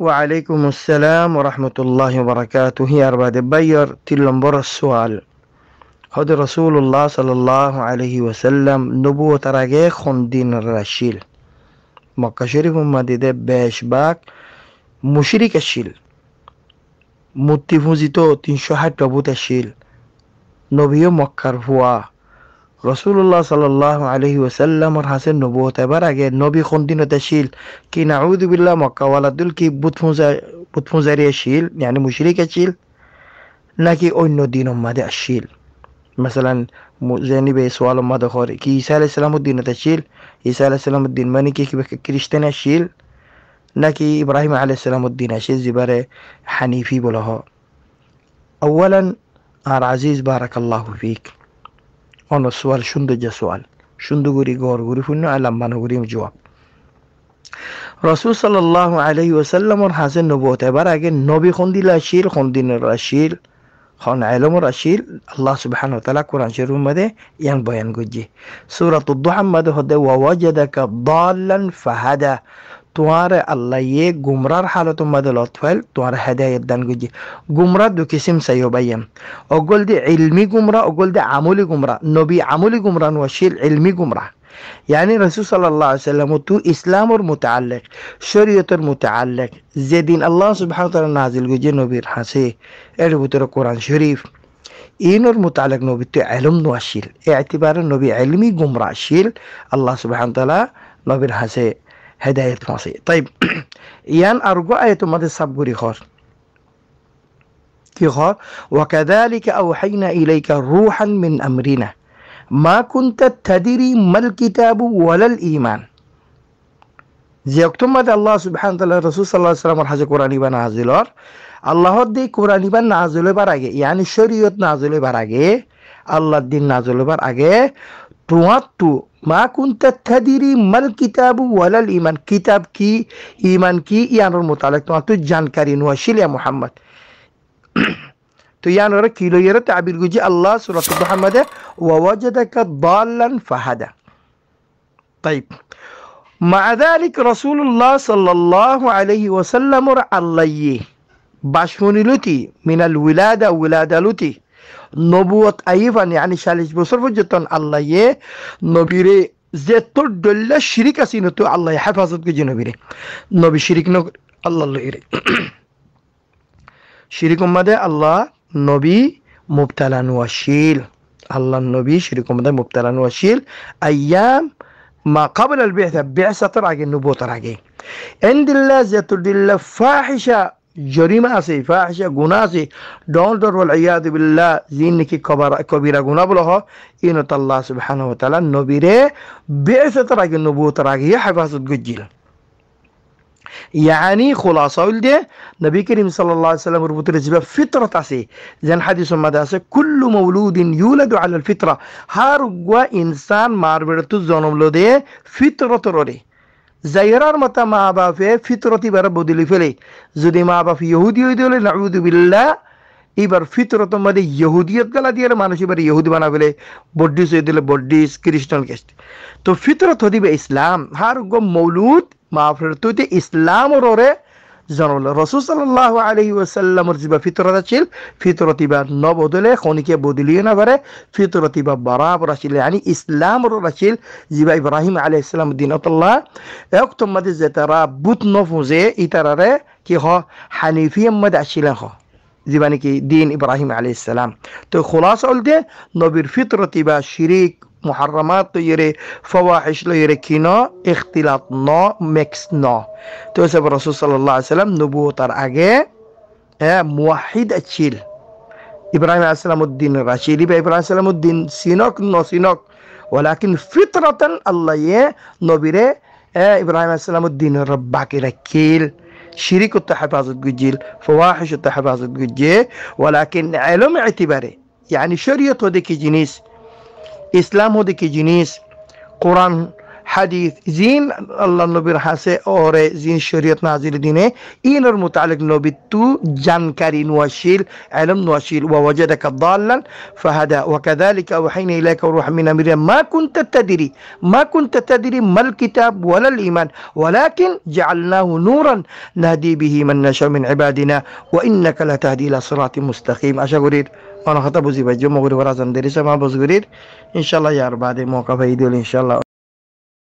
وعليكم السلام ورحمة الله وبركاته. يا أرباد بير تلمبر السؤال. هذا رسول الله صلى الله عليه وسلم نبوة رجع خندين الرشيل مكة شريف مدينة باشباك مشرك الشيل متفوزيتو تنشهد تبوت الشيل نبي مكر هو রসুল্লাহ সাল্লাহ আলহি ওসাল্লামর হাসেন নবুয়ত এবার আগে নবী খন্দিনত শিল কি নাউযু বিল্লাহ মক্কাওয়ালাদুল কি বুত ফুজারি শিল yani মুশরিক শিল নাকি অন্য দিন উম্মাদে শিল مثلا জানিবে সোয়াল উম্মাদ করে কি ঈসা আলাইহিস সালামুর দিনত শিল ঈসা আলাইহিস সালামুর দিন মানে কি খ্রিস্টান শিল নাকি ইব্রাহিম আলাইহিস সালামুর দিন শিল জিবারে হানিফি বলা হয় اولا আর আজিজ বারাকাল্লাহু ফিক অন সোয়াল সুন্দর যে সোয়াল সুন্দর করে গড় করে ফুন্ন আলাম বানো করে জবাব রাসূল সাল্লাল্লাহু আলাইহি ওয়াসাল্লামর হাসেন নবুয়ত এবার আগে নবী খন্দিলা শিল খন্দিনের রাশিল খন ইলমর রাশিল আল্লাহ সুবহানাহু ওয়া তাআলা কোরআন শরীফের মধ্যে ইয়ান বয়ান করছে সূরাতুদ দুহা মধ্যে হদে ওয়া ওয়াজাদাকা দাল্লান ফাহাদা তোমার আল্লাহ ये गुमरार हालतों में लौटफल तुम्हारा हिदायत दान गुजी गुमरा दो किस्म से हो भाईम अगल दे इल्मी गुमरा अगल दे आमूली गुमरा नबी आमूली गुमरा नवशील इल्मी गुमरा यानी रसूल सल्लल्लाहु अलैहि वसल्लम तो इस्लाम और मुताल्लिक शरीयत और मुताल्लिक जे दिन अल्लाह सुब्हानहु व तआला नाजिल गुजी नबीर हासे एर बुतर कुरान शरीफ इन और मुताल्लिक नबी तो इल्म नवशील एतबार नबी इल्मी गुमरा शील अल्लाह सुब्हानहु व तआला नबीर हासे هداية مصير طيب يان أرجو آية ماذا سبقري خار كي خار وكذلك أوحينا إليك روحا من أمرنا ما كنت تدري ما الكتاب ولا الإيمان زي أكتم ماذا الله سبحانه وتعالى الرسول صلى الله عليه وسلم ورحمة قرآن بنا نازلور الله دي قرآن بنا نازل براجي يعني شريعت نازل براجي الله الدين نازل براجي تواتو ما كنت تدري ما الكتاب ولا الإيمان كتاب كي إيمان كي يعني المتعلق تو جانكاري نواشيل يا محمد تو يعني ركيلو يرى تعبير جي الله سورة محمد ووجدك ضالا فهدى طيب مع ذلك رسول الله صلى الله عليه وسلم الله باشموني لتي من الولادة ولادة لتي নবুয়ত আইফান يعني 40 বছর পর্যন্ত আল্লাহ নবীরে যে তোর দল্লা শিরিক আছিল তো আল্লাহ হেফাজত করে নবীরে নবী শিরিক ন আল্লাহ লইরে শিরিক উম্মাদে আল্লাহ নবী মুবতালা নওয়াশিল আল্লাহ নবী শিরিক উম্মাদে মুবতালা নওয়াশিল আইয়াম ما قبل البعثة بعثة আগে নবুয়তের আগে عند الله ذات الدلة فاحشة جريمة أسي فاحشة جناسي دولدر والعياذ بالله زينك كبيرة جنا بلها إن الله سبحانه وتعالى نبيره بعثة راجع النبوة راجع حفاظة جيل يعني خلاصة ولده نبي كريم صلى الله عليه وسلم ربط رزبه فطرة أسي زين حديث مدرسة كل مولود يولد على الفطرة هارجوا إنسان ماربرتو زنم لده فطرة روري জাইরার মতো মা বাপে ফিতরতি বার বদলি ফেলে যদি মা বাপ ইহুদি হইতে হলে নাউযু বিল্লাহ এবার ফিতরত মধ্যে ইহুদিয়ত গালা দিয়ে মানুষ এবার ইহুদি বানা ফেলে বড্ডিস হয়ে দিলে বড্ডিস খ্রিস্টান কেস্ট তো ফিতরত হদিবে ইসলাম হার গো মৌলুদ মা ফিরতুতে ইসলাম ওরে জনল রাসূল সাল্লাল্লাহু আলাইহি ওয়াসাল্লামর জিবা ফিতরত ছিল ফিতরতি বা নবদলে খনিকে বদলিয়ে না পারে ফিতরতি বা বরাবর ছিল يعني ইসলাম ওর রাসূল জিবা ইব্রাহিম আলাইহিস সালাম দিনাতুল্লাহ একদম মধ্যে যে তারা বুত নফুজে ইতারারে কি হ হানিফিয়া মধ্যে ছিল হ জিবানি কি দিন ইব্রাহিম আলাইহিস সালাম তো خلاص বলতে নবীর ফিতরতি বা শিরিক محرمات تو يري فواحش لو يري كينا اختلاط نا ميكس نا تو سب الرسول صلى الله عليه وسلم نبوة اگه موحد اتشيل ابراهيم عليه السلام الدين راشيلي ابراهيم عليه السلام الدين سينوك نو سينوك ولكن فطرة الله نبيره ابراهيم عليه السلام الدين ربك ركيل شريك التحفاظ جيل فواحش التحفاظ جيل ولكن علم اعتباره يعني شريعة ودك جنيس ইসলাম হতে কি জিনিস কোরআন হাদিস জিন আল্লাহ নবীর হাসে ওরে জিন শরীয়ত নাজিল দিনে ইনর মুতালিক নবী তু জানকারী নোয়াশিল ইলম নোয়াশিল ওয়া ওয়াজাদাকা দাল্লান ফাহাদা ওয়া কাযালিকা ওয়াহাইনা ইলাইকা রূহাম মিন আমরিনা মা কুনতা তাদরি মাল কিতাব ওয়ালাল ঈমান ওয়ালাকিন জাআলনাহু নূরান নাহদি বিহি মান নাশা মিন ইবাদিনা ওয়া ইন্নাকা লাতাহদি ইলা সিরাতিম মুস্তাকিম। আশা করি অনেক কথা বুঝি পাইছো মগরি ওরা জান দেরিছে মা বুঝগরির ইনশাআল্লাহ ইয়ার বাদে মৌকা পাই দিল ইনশাআল্লাহ।